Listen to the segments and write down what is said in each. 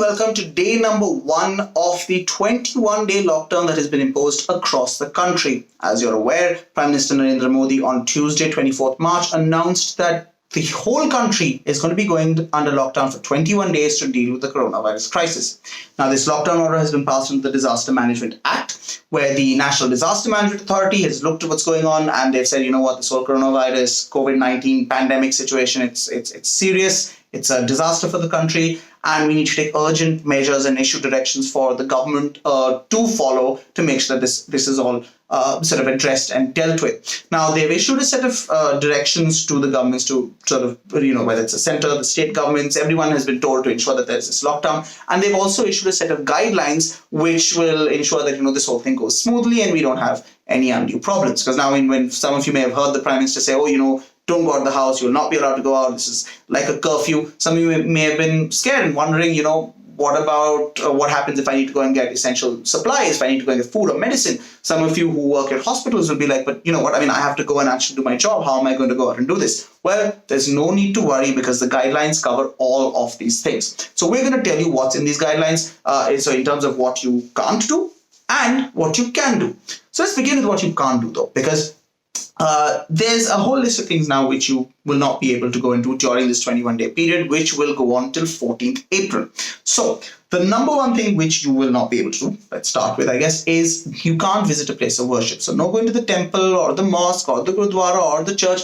welcome to day number 1 of the 21-day lockdown that has been imposed across the country. As you're aware, Prime Minister Narendra Modi on Tuesday, 24th March, announced that the whole country is going to be going under lockdown for 21 days to deal with the coronavirus crisis. Now, this lockdown order has been passed under the Disaster Management Act, where the National Disaster Management Authority has looked at what's going on and they've said, you know what, this whole coronavirus, COVID-19 pandemic situation, it's serious. It's a disaster for the country, and we need to take urgent measures and issue directions for the government to follow to make sure that this is all sort of addressed and dealt with. Now, they've issued a set of directions to the governments to sort of, whether it's the center, the state governments, everyone has been told to ensure that there's this lockdown. And they've also issued a set of guidelines which will ensure that, this whole thing goes smoothly and we don't have any undue problems. Because now when some of you may have heard the Prime Minister say, don't go out of the house, you'll not be allowed to go out, this is like a curfew. Some of you may have been scared and wondering, what about what happens if I need to go and get essential supplies, if I need to go and get food or medicine? Some of you who work at hospitals will be like, but I have to go and actually do my job. How am I going to go out and do this? Well, there's no need to worry because the guidelines cover all of these things. So we're going to tell you what's in these guidelines. So in terms of what you can't do and what you can do. So let's begin with what you can't do though, because there's a whole list of things now which you will not be able to go into during this 21-day period, which will go on till 14th April. So the number one thing which you will not be able to do, let's start with, I guess, is you can't visit a place of worship. So no going to the temple or the mosque or the gurdwara or the church.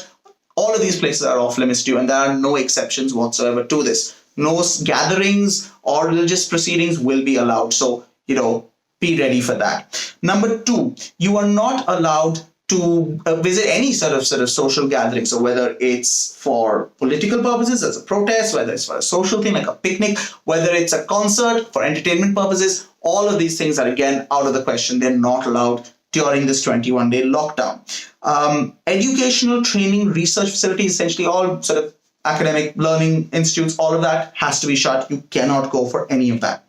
All of these places are off limits to you, and there are no exceptions whatsoever to this. No gatherings or religious proceedings will be allowed. So, be ready for that. Number 2, you are not allowed to visit any sort of social gathering. So whether it's for political purposes as a protest, whether it's for a social thing like a picnic, whether it's a concert for entertainment purposes, all of these things are again out of the question. They're not allowed during this 21-day lockdown. Educational, training, research facilities, essentially all sort of academic learning institutes, all of that has to be shut. You cannot go for any of that.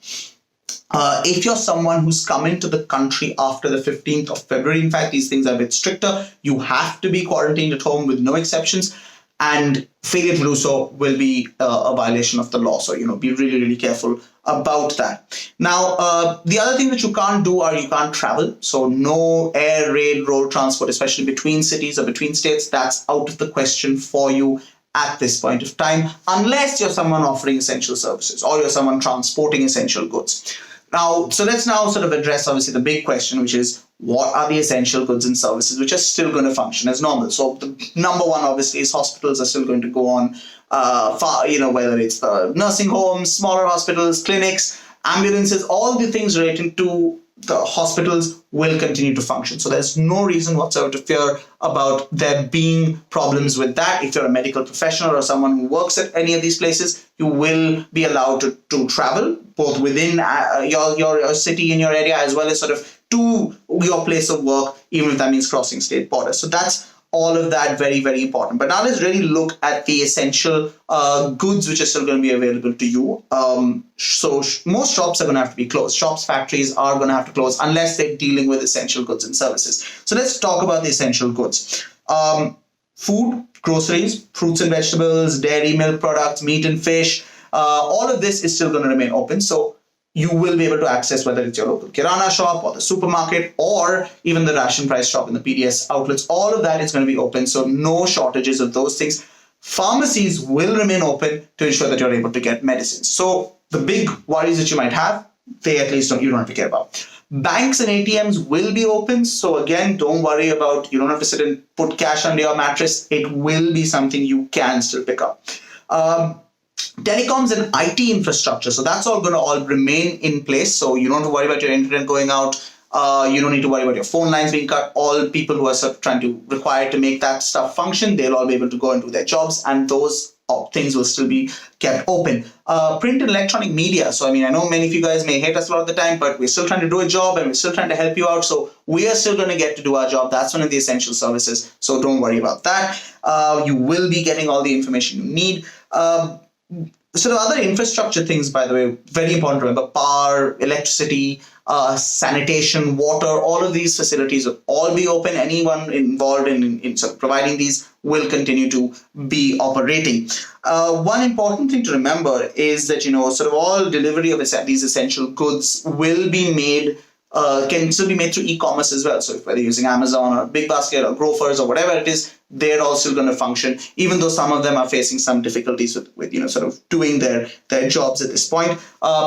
If you're someone who's come into the country after the 15th of February, in fact, these things are a bit stricter. You have to be quarantined at home with no exceptions, and failure to do so will be a violation of the law. So, be really, really careful about that. Now, the other thing that you can't do are you can't travel. So no air, rail, road transport, especially between cities or between states, that's out of the question for you at this point of time, unless you're someone offering essential services or you're someone transporting essential goods. Now, so let's now sort of address obviously the big question, which is what are the essential goods and services which are still going to function as normal? So the number one obviously is hospitals are still going to go on, whether it's nursing homes, smaller hospitals, clinics, ambulances, all the things relating to the hospitals will continue to function. So there's no reason whatsoever to fear about there being problems with that. If you're a medical professional or someone who works at any of these places, you will be allowed to travel both within your city in your area as well as sort of to your place of work, even if that means crossing state borders. So that's all of that very, very important. But now let's really look at the essential goods which are still going to be available to you. So most shops are going to have to be closed. Shops, factories are going to have to close unless they're dealing with essential goods and services. So let's talk about the essential goods. Food, groceries, fruits and vegetables, dairy, milk products, meat and fish. All of this is still going to remain open. So you will be able to access whether it's your local kirana shop or the supermarket or even the ration price shop in the PDS outlets. All of that is going to be open, so no shortages of those things. Pharmacies will remain open to ensure that you're able to get medicines. So the big worries that you might have, they at least you don't have to care about. Banks and ATMs will be open. So again, don't worry about, you don't have to sit and put cash under your mattress. It will be something you can still pick up. Telecoms and IT infrastructure. So that's all going to all remain in place. So you don't have to worry about your internet going out. You don't need to worry about your phone lines being cut. All people who are sort of trying to require to make that stuff function, they'll all be able to go and do their jobs, and those things will still be kept open. Print and electronic media. So, I know many of you guys may hate us a lot of the time, but we're still trying to do a job and we're still trying to help you out. So we are still going to get to do our job. That's one of the essential services. So don't worry about that. You will be getting all the information you need. So the other infrastructure things, by the way, very important to remember: power, electricity, sanitation, water, all of these facilities will all be open. Anyone involved in sort of providing these will continue to be operating. One important thing to remember is that, sort of all delivery of these essential goods will be made can still be made through e-commerce as well. So if whether you're using Amazon or Big Basket or Grofers or whatever it is, they're all still going to function, even though some of them are facing some difficulties with sort of doing their jobs at this point.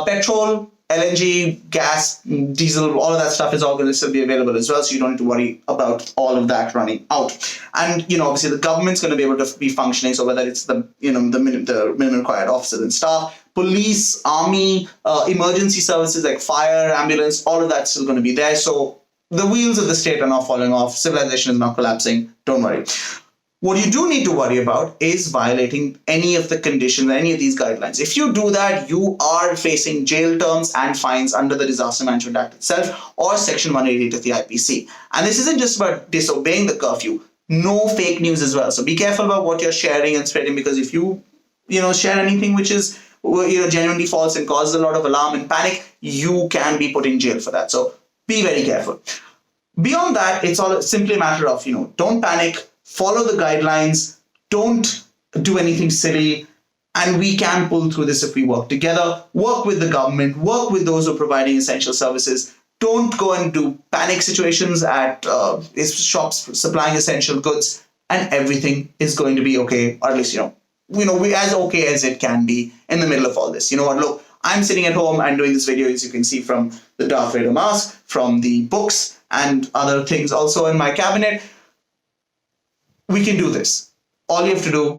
Petrol, LNG, gas, diesel, all of that stuff is all going to still be available as well. So you don't need to worry about all of that running out. And, obviously the government's going to be able to be functioning. So whether it's the minimum required officers and staff, police, army, emergency services like fire, ambulance, all of that's still going to be there. So the wheels of the state are not falling off. Civilization is not collapsing. Don't worry. What you do need to worry about is violating any of the conditions, any of these guidelines. If you do that, you are facing jail terms and fines under the Disaster Management Act itself or Section 188 of the IPC. And this isn't just about disobeying the curfew. No fake news as well. So be careful about what you're sharing and spreading, because if you, share anything which is, genuinely false and causes a lot of alarm and panic, you can be put in jail for that. So be very careful. Beyond that, it's all simply a matter of, don't panic. Follow the guidelines, don't do anything silly, and we can pull through this if we work together, work with the government, work with those who are providing essential services. Don't go into panic situations at shops supplying essential goods, and everything is going to be okay, or at least, we as okay as it can be in the middle of all this. You know what, look, I'm sitting at home and doing this video, as you can see, from the Darth Vader mask, from the books, and other things also in my cabinet. We can do this. All you have to do